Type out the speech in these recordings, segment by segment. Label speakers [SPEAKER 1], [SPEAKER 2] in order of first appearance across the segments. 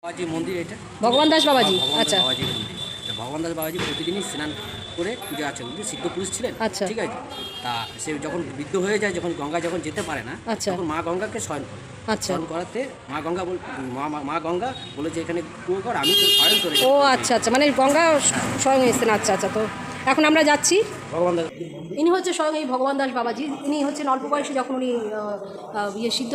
[SPEAKER 1] বাবাজি মন্দির এটা
[SPEAKER 2] ভগবান দাস বাবাজি। আচ্ছা
[SPEAKER 1] বাবাজি মন্দির। ভগবান দাস বাবাজি প্রতিদিনই স্নান করে পূজা আছে, উনি সিদ্ধ পুরুষ ছিলেন।
[SPEAKER 2] আচ্ছা।
[SPEAKER 1] ঠিক আছে, তা সে যখন বৃদ্ধ হয়ে যায়, যখন গঙ্গা যখন যেতে পারে না,
[SPEAKER 2] আচ্ছা।
[SPEAKER 1] তখন মা গঙ্গাকে শয়ন করে।
[SPEAKER 2] আচ্ছা।
[SPEAKER 1] শয়ন করাতে মা গঙ্গা বলে যে এখানে কুয়ো কর, আমি তো শয়ন করে।
[SPEAKER 2] ও আচ্ছা আচ্ছা, মানে গঙ্গা স্বয়ং এসছেন। আচ্ছা আচ্ছা, তো এখন আমরা যাচ্ছি।
[SPEAKER 1] ভগবান দাস
[SPEAKER 2] ইনি হচ্ছে স্বয়ং এই ভগবান দাস বাবাজি। ইনি হচ্ছেন অল্প বয়সে যখন উনি সিদ্ধ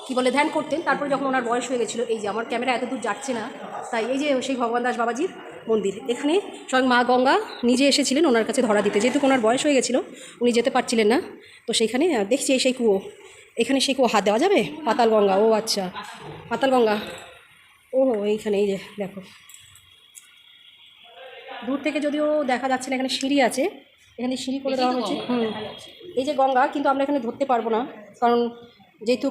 [SPEAKER 2] কী বলে ধ্যান করতেন, তারপরে যখন ওনার বয়স হয়ে গেছিলো, এই যে আমার ক্যামেরা এত দূর যাচ্ছে না, তাই এই যে সেই ভগবান দাস বাবাজির মন্দির, এখানে স্বয়ং মা গঙ্গা নিজে এসেছিলেন ওনার কাছে ধরা দিতে, যেহেতু ওনার বয়স হয়ে গেছিলো, উনি যেতে পারছিলেন না। তো সেইখানে দেখছি সেই কুয়ো, এখানে সেই কুয়ো হাত দেওয়া যাবে। পাতাল গঙ্গা, ও আচ্ছা পাতাল গঙ্গা, ও এইখানে এই যে দেখো, দূর থেকে যদিও দেখা যাচ্ছে না, এখানে সিঁড়ি আছে, এখানে সিঁড়ি করে দেওয়া হয়েছে। এই যে গঙ্গা, কিন্তু আমরা এখানে ধরতে পারবো না, কারণ যেহেতু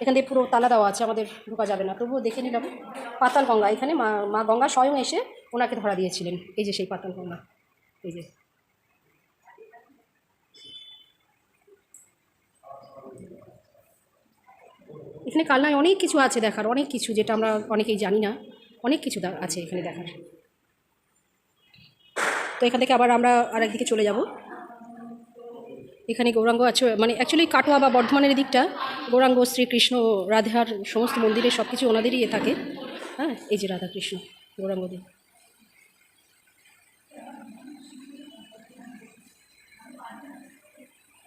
[SPEAKER 2] এখান থেকে পুরো তালা দেওয়া আছে, আমাদের ঢোকা যাবে না। তবুও দেখে নিলাম পাতাল গঙ্গা, এখানে মা গঙ্গা স্বয়ং এসে ওনাকে ধরা দিয়েছিলেন। এই যে সেই পাতাল গঙ্গা, এই যে এখানে কালনায় অনেক কিছু আছে দেখার, অনেক কিছু যেটা আমরা অনেকেই জানি না, অনেক কিছু আছে এখানে দেখার। তো এখান থেকে আবার আমরা আরেকদিকে চলে যাব। এখানে গৌরাঙ্গ আছে, মানে অ্যাকচুয়ালি কাটোয়া বা বর্ধমানের দিকটা গৌরাঙ্গ, শ্রীকৃষ্ণ, রাধার সমস্ত মন্দিরে সব কিছু ওনাদেরই থাকে। হ্যাঁ, এই যে রাধা কৃষ্ণ গৌরাঙ্গদেব।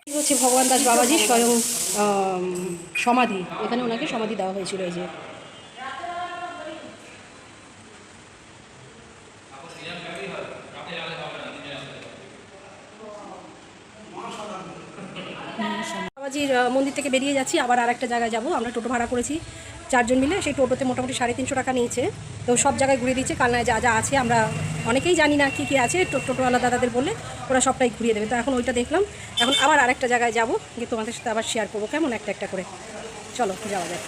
[SPEAKER 2] হচ্ছে ভগবান দাস বাবাজি স্বয়ং সমাধি, এখানে ওনাকে সমাধি দেওয়া হয়েছিল। এই যে বাবাজির মন্দির থেকে বেরিয়ে যাচ্ছি, আবার আর একটা জায়গায় যাব। আমরা টোটো ভাড়া করেছি 4 জন মিলে, সেই টোটোতে মোটামুটি 350 টাকা নিয়েছে। তো সব জায়গায় ঘুরিয়ে দিচ্ছে, কালনায় যা যা আছে আমরা অনেকেই জানি না কী কী আছে, টোটোওয়ালা দাদাদের বললে ওরা সবটাই ঘুরিয়ে দেবে। তো এখন ওইটা দেখলাম, এখন আবার আরেকটা জায়গায় যাব, গিয়ে তোমাদের সাথে আবার শেয়ার করবো কেমন একটা একটা করে। চলো যাওয়া যায়।